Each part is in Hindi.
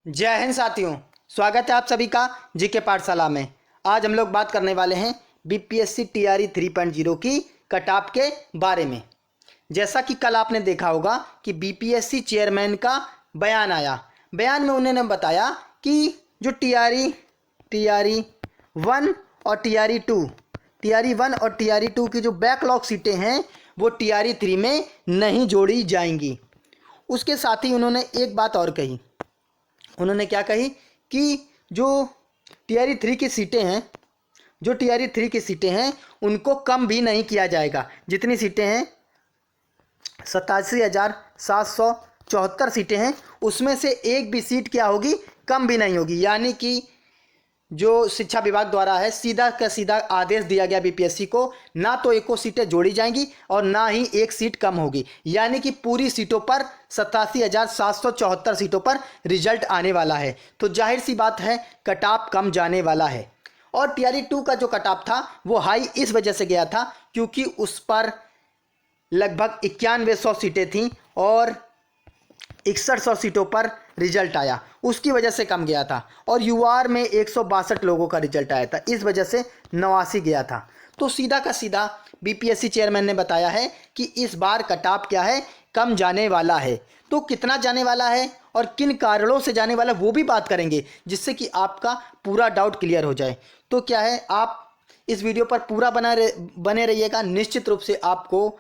जय हिंद साथियों, स्वागत है आप सभी का जीके पाठशाला में। आज हम लोग बात करने वाले हैं बीपीएससी टीआरई 3.0 की कटऑफ के बारे में। जैसा कि कल आपने देखा होगा कि बीपीएससी चेयरमैन का बयान आया। बयान में उन्होंने बताया कि जो टीआरई 1 और टीआरई 1 और टीआरई 2 की जो बैकलॉग सीटें हैं वो टीआरई 3 में नहीं जोड़ी जाएंगी। उसके साथ ही उन्होंने एक बात और कही। उन्होंने क्या कही कि जो टीआरई 3 की सीटें हैं उनको कम भी नहीं किया जाएगा। जितनी सीटें हैं 87,774 सीटें हैं, उसमें से एक भी सीट क्या होगी, कम भी नहीं होगी। यानी कि जो शिक्षा विभाग द्वारा है सीधा का सीधा आदेश दिया गया बीपीएससी को, ना तो एको सीटें जोड़ी जाएंगी और ना ही एक सीट कम होगी। यानी कि पूरी सीटों पर 87,774 सीटों पर रिजल्ट आने वाला है। तो जाहिर सी बात है कटऑफ कम जाने वाला है। और टीआरई 2 का जो कटऑफ था वो हाई इस वजह से गया था क्योंकि उस पर लगभग 9100 सीटें थीं और 6100 सीटों पर रिजल्ट आया, उसकी वजह से कम गया था। और यूआर में 162 लोगों का रिजल्ट आया था, इस वजह से 89 गया था। तो सीधा का सीधा बीपीएससी चेयरमैन ने बताया है कि इस बार कटऑफ क्या है, कम जाने वाला है। तो कितना जाने वाला है और किन कारणों से जाने वाला वो भी बात करेंगे, जिससे कि आपका पूरा डाउट क्लियर हो जाए। तो क्या है, आप इस वीडियो पर पूरा बने रहिएगा। निश्चित रूप से आपको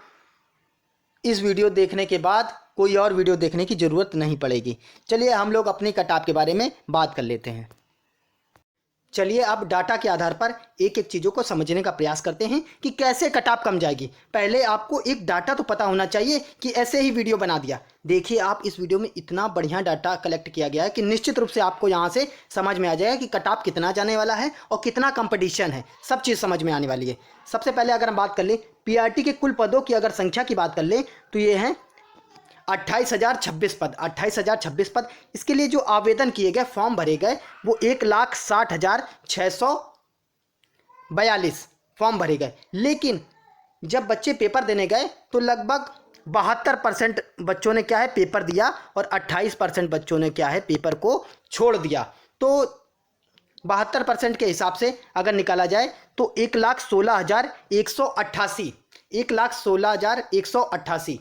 इस वीडियो देखने के बाद कोई और वीडियो देखने की ज़रूरत नहीं पड़ेगी। चलिए हम लोग अपनी कटऑफ के बारे में बात कर लेते हैं। चलिए अब डाटा के आधार पर एक एक चीज़ों को समझने का प्रयास करते हैं कि कैसे कटऑफ कम जाएगी। पहले आपको एक डाटा तो पता होना चाहिए कि ऐसे ही वीडियो बना दिया। देखिए आप इस वीडियो में इतना बढ़िया डाटा कलेक्ट किया गया है कि निश्चित रूप से आपको यहाँ से समझ में आ जाएगा कि कटऑफ कितना जाने वाला है और कितना कंपटीशन है, सब चीज़ समझ में आने वाली है। सबसे पहले अगर हम बात कर लें पीआरटी के कुल पदों की अगर संख्या की बात कर लें तो ये हैं 28,026 पद। 28,026 पद। इसके लिए जो आवेदन किए गए, फॉर्म भरे गए वो 1,60,642 फॉर्म भरे गए। लेकिन जब बच्चे पेपर देने गए तो लगभग 72% बच्चों ने क्या है पेपर दिया और 28% बच्चों ने क्या है पेपर को छोड़ दिया। तो 72% के हिसाब से अगर निकाला जाए तो 1,16,188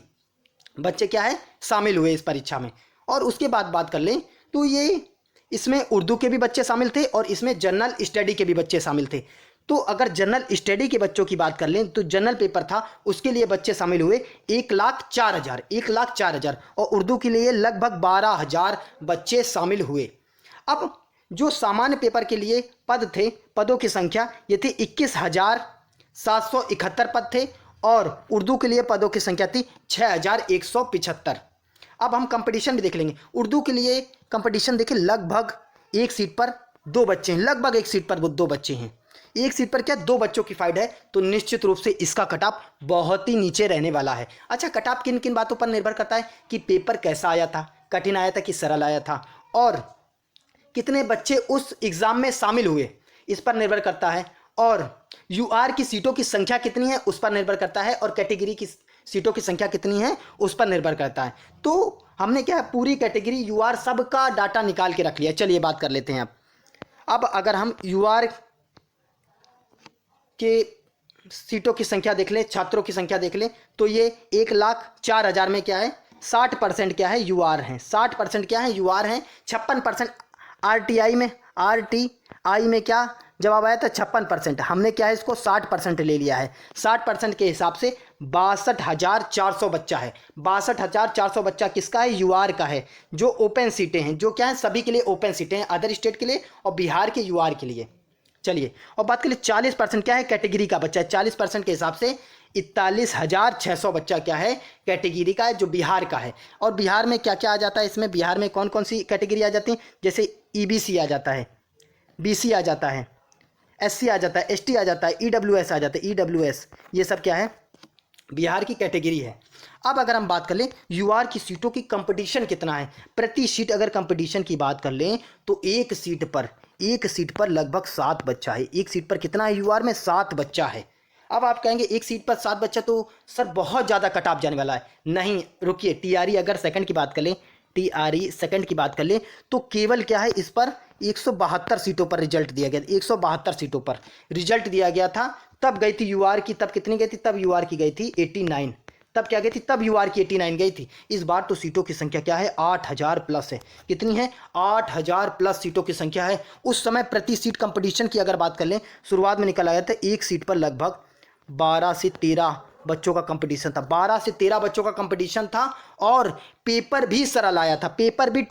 बच्चे क्या है शामिल हुए इस परीक्षा में। और उसके बाद बात कर लें तो ये इसमें उर्दू के भी बच्चे शामिल थे और इसमें जनरल स्टडी के भी बच्चे शामिल थे। तो अगर जनरल स्टडी के बच्चों की बात कर लें तो जनरल पेपर था, उसके लिए बच्चे शामिल हुए 1,04,000 और उर्दू के लिए लगभग 12,000 बच्चे शामिल हुए। अब जो सामान्य पेपर के लिए पद थे, पदों की संख्या ये थी 21,771 पद थे और उर्दू के लिए पदों की संख्या थी 6,175। अब हम कंपटीशन भी देख लेंगे। उर्दू के लिए कंपटीशन देखें, लगभग एक सीट पर दो बच्चे हैं, लगभग एक सीट पर दो बच्चे हैं। एक सीट पर क्या दो बच्चों की फाइट है, तो निश्चित रूप से इसका कटऑफ बहुत ही नीचे रहने वाला है। अच्छा, कटऑफ किन किन बातों पर निर्भर करता है कि पेपर कैसा आया था, कठिन आया था कि सरल आया था, और कितने बच्चे उस एग्ज़ाम में शामिल हुए, इस पर निर्भर करता है। और यूआर की सीटों की संख्या कितनी है उस पर निर्भर करता है और कैटेगरी की सीटों की संख्या कितनी है उस पर निर्भर करता है। तो हमने क्या है पूरी कैटेगरी यूआर सब का डाटा निकाल के रख लिया। चलिए बात कर लेते हैं। अब अगर हम यूआर के सीटों की संख्या देख लें, छात्रों की संख्या देख लें, तो ये 1,04,000 में क्या है 60% क्या है यूआर हैं। 60% क्या है यूआर हैं। 56% आरटीआई में क्या जवाब आया था 56%। हमने क्या है इसको 60% ले लिया है। 60% के हिसाब से 62,400 बच्चा है। 62,400 बच्चा किसका है, यूआर का है। जो ओपन सीटें हैं, जो क्या है सभी के लिए ओपन सीटें हैं, अदर स्टेट के लिए और बिहार के यूआर के लिए। चलिए और बात करें 40% क्या है कैटेगरी का बच्चा है। 40% के हिसाब से 41,600 बच्चा क्या है कैटेगरी का है, जो बिहार का है। और बिहार में क्या क्या आ जाता है, इसमें बिहार में कौन कौन सी कैटेगरी आ जाती है, जैसे ईबीसी आ जाता है, बीसी आ जाता है, एससी आ जाता है, एसटी आ जाता है, ईडब्ल्यूएस आ जाता है, ईडब्ल्यूएस, ये सब क्या है बिहार की कैटेगरी है। अब अगर हम बात कर लें यूआर की सीटों की कंपटीशन कितना है, प्रति सीट अगर कंपटीशन की बात कर लें तो एक सीट पर लगभग 7 बच्चा है। एक सीट पर कितना है यूआर में 7 बच्चा है। अब आप कहेंगे एक सीट पर 7 बच्चा तो सर बहुत ज़्यादा कट ऑफ जाने वाला है। नहीं, रुकिए, टीआरई अगर सेकंड की बात कर लें, TRE सेकंड की बात कर ले तो केवल क्या है, इस पर 172 सीटों पर रिजल्ट दिया गया, 172 सीटों पर रिजल्ट दिया गया था। तब गई थी यूआर की, तब कितनी गई थी, तब यूआर की गई थी 89। तब क्या गई थी, तब यूआर की 89 गई थी। इस बार तो सीटों की संख्या क्या है, 8000 प्लस है। कितनी है, 8000 प्लस सीटों की संख्या है। उस समय प्रति सीट कंपटीशन की अगर बात कर लें, शुरुआत में निकल आया था एक सीट पर लगभग 12 से 13 बच्चों का कंपटीशन था, 12 से 13 बच्चों का कंपटीशन था। और पेपर भी सरल आया था, पेपर भी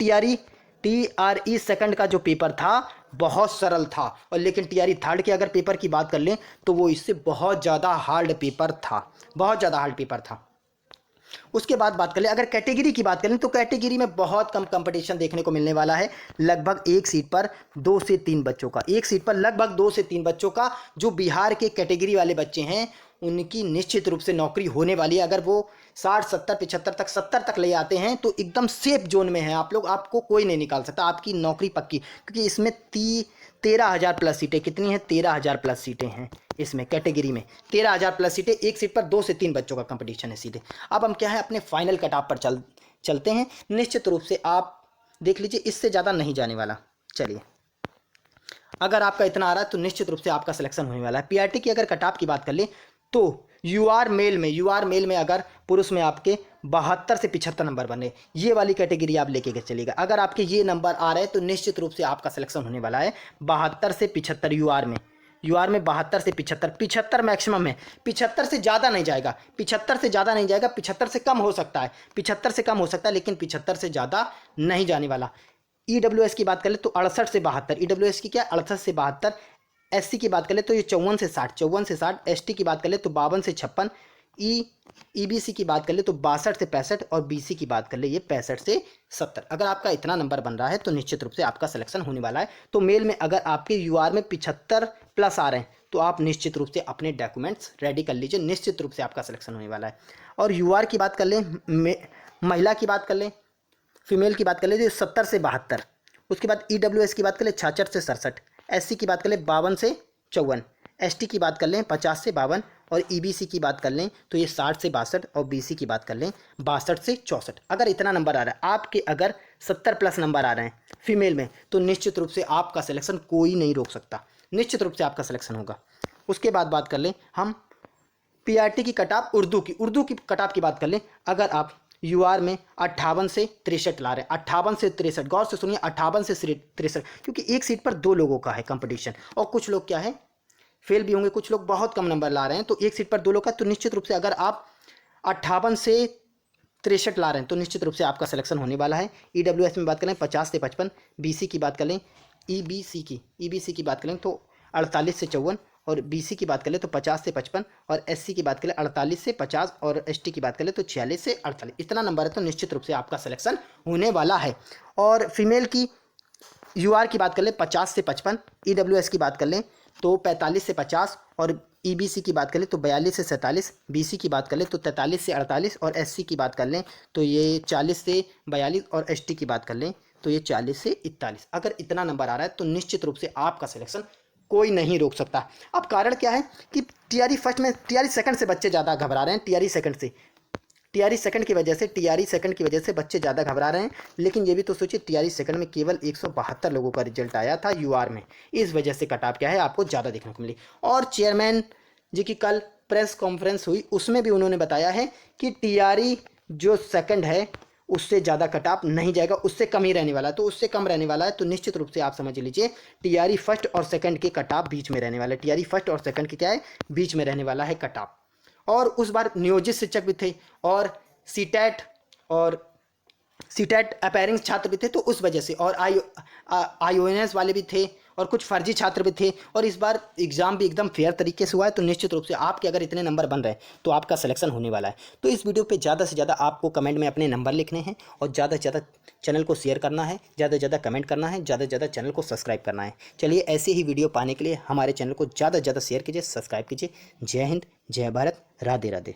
TRE सेकंड का जो पेपर था बहुत सरल था। और लेकिन TRE थर्ड के अगर पेपर की बात कर लें तो वो इससे बहुत ज़्यादा हार्ड पेपर था, बहुत ज़्यादा हार्ड पेपर था। उसके बाद बात कर ले, अगर कैटेगरी की बात करें तो कैटेगरी में बहुत कम कंपटीशन देखने को मिलने वाला है। लगभग एक सीट पर 2 से 3 बच्चों का, एक सीट पर लगभग 2 से 3 बच्चों का जो बिहार के कैटेगरी वाले बच्चे हैं उनकी निश्चित रूप से नौकरी होने वाली है। अगर वो 60 70 75 तक 70 तक ले आते हैं तो एकदम सेफ जोन में है आप लोग, आपको कोई नहीं निकाल सकता, आपकी नौकरी पक्की। क्योंकि इसमें 13,000 प्लस सीटें, कितनी हैं, 13,000 प्लस सीटें हैं इसमें कैटेगरी में, 13,000 प्लस सीटें। एक सीट पर 2 से 3 बच्चों का कंपटीशन है सीधे। अब हम क्या है अपने फाइनल कटऑफ पर चलते हैं। निश्चित रूप से आप देख लीजिए, इससे ज़्यादा नहीं जाने वाला। चलिए, अगर आपका इतना आ रहा है तो निश्चित रूप से आपका सिलेक्शन होने वाला है। PRT की अगर कटऑफ की बात कर ले तो यूआर मेल में अगर पुरुष में आपके 72 से 75 नंबर बने, ये वाली कैटेगरी आप लेके के चलिएगा। अगर आपके ये नंबर आ रहे हैं तो निश्चित रूप से आपका सिलेक्शन होने वाला है 72 से 75 यूआर में 72 से 75 मैक्सिमम है। 75 से ज़्यादा नहीं जाएगा, 75 से ज़्यादा नहीं जाएगा, 75 से कम हो सकता है, 75 से कम हो सकता है, लेकिन 75 से ज़्यादा नहीं जाने वाला। EWS की बात करें तो 68 से 72, EWS की क्या 68 से 72। SC की बात करें तो ये 54 से 60, ST की बात करें तो 52 से 56, EBC की बात कर ले तो 62 से 65 और BC की बात कर ले ये 65 से 70। अगर आपका इतना नंबर बन रहा है तो निश्चित रूप से आपका सिलेक्शन होने वाला है। तो मेल में अगर आपके यूआर में 75 प्लस आ रहे हैं तो आप निश्चित रूप से अपने डॉक्यूमेंट्स रेडी कर लीजिए, निश्चित रूप से आपका सिलेक्शन होने वाला है। और यूआर की बात कर लें, महिला की बात कर लें, फीमेल की बात कर ले तो 70 से 72। उसके बाद EWS की बात कर ले 66 से 67, SC की बात कर ले 52 से 54, ST की बात कर लें 50 से 52 और EBC की बात कर लें तो ये 60 से 62 और BC की बात कर लें 62 से 64। अगर इतना नंबर आ रहा है आपके, अगर 70 प्लस नंबर आ रहे हैं फीमेल में तो निश्चित रूप से आपका सिलेक्शन कोई नहीं रोक सकता, निश्चित रूप से आपका सिलेक्शन होगा। उसके बाद बात कर लें हम PRT की कटऑफ उर्दू की कटऑफ की बात कर लें। अगर आप यूआर में 58 से 63 ला रहे हैं, 58 से 63, गौर से सुनिए, 58 से 63, क्योंकि एक सीट पर 2 लोगों का है कंपटीशन और कुछ लोग क्या है फेल भी होंगे, कुछ लोग बहुत कम नंबर ला रहे हैं, तो एक सीट पर 2 लोग का। तो निश्चित रूप से अगर आप 58 से 63 ला रहे हैं तो निश्चित रूप से आपका सिलेक्शन होने वाला है। EWS में बात करें 50 से 55, BC की बात करें EBC की बात करें तो 48 से 54 और BC की बात करें तो 50 से 55 और SC की बात करें 48 से 50 और ST की बात करें तो 46 से 48। इतना नंबर है तो निश्चित रूप से आपका सिलेक्शन होने वाला है। और फीमेल की यूआर की बात कर लें 50 से 55, EWS की बात कर लें तो 45 से 50 और EBC की बात कर लें तो 42 से 47, BC की बात कर लें तो 43 से 48 और SC की बात कर लें तो ये 40 से 42 और ST की बात कर लें तो ये 40 से 41। अगर इतना नंबर आ रहा है तो निश्चित रूप से आपका सिलेक्शन कोई नहीं रोक सकता। अब कारण क्या है कि TRE फर्स्ट में TRE सेकंड से बच्चे ज़्यादा घबरा रहे हैं, TRE सेकंड की वजह से बच्चे ज़्यादा घबरा रहे हैं। लेकिन ये भी तो सोचिए TRE सेकंड में केवल 172 लोगों का रिजल्ट आया था यूआर में, इस वजह से कटऑफ क्या है आपको ज़्यादा देखने को मिली। और चेयरमैन जी की कल प्रेस कॉन्फ्रेंस हुई, उसमें भी उन्होंने बताया है कि TRE जो सेकंड है उससे ज़्यादा कटऑफ नहीं जाएगा, उससे कम ही रहने वाला है, तो उससे कम रहने वाला है। तो निश्चित रूप से आप समझ लीजिए TRE फर्स्ट और सेकंड के कटऑफ बीच में रहने वाला है, TRE फर्स्ट और सेकंड के क्या है बीच में रहने वाला है कटऑफ। और उस बार नियोजित शिक्षक भी थे और सीटेट अपैरिंग छात्र भी थे, तो उस वजह से और IONS वाले भी थे और कुछ फर्जी छात्र भी थे। और इस बार एग्ज़ाम भी एकदम फेयर तरीके से हुआ है, तो निश्चित रूप से आपके अगर इतने नंबर बन रहे हैं तो आपका सिलेक्शन होने वाला है। तो इस वीडियो पे ज़्यादा से ज़्यादा आपको कमेंट में अपने नंबर लिखने हैं और ज़्यादा से ज़्यादा चैनल को शेयर करना है, ज़्यादा से ज़्यादा कमेंट करना है, ज़्यादा से ज़्यादा चैनल को सब्सक्राइब करना है। चलिए, ऐसे ही वीडियो पाने के लिए हमारे चैनल को ज़्यादा से ज़्यादा शेयर कीजिए, सब्सक्राइब कीजिए। जय हिंद, जय भारत, राधे राधे।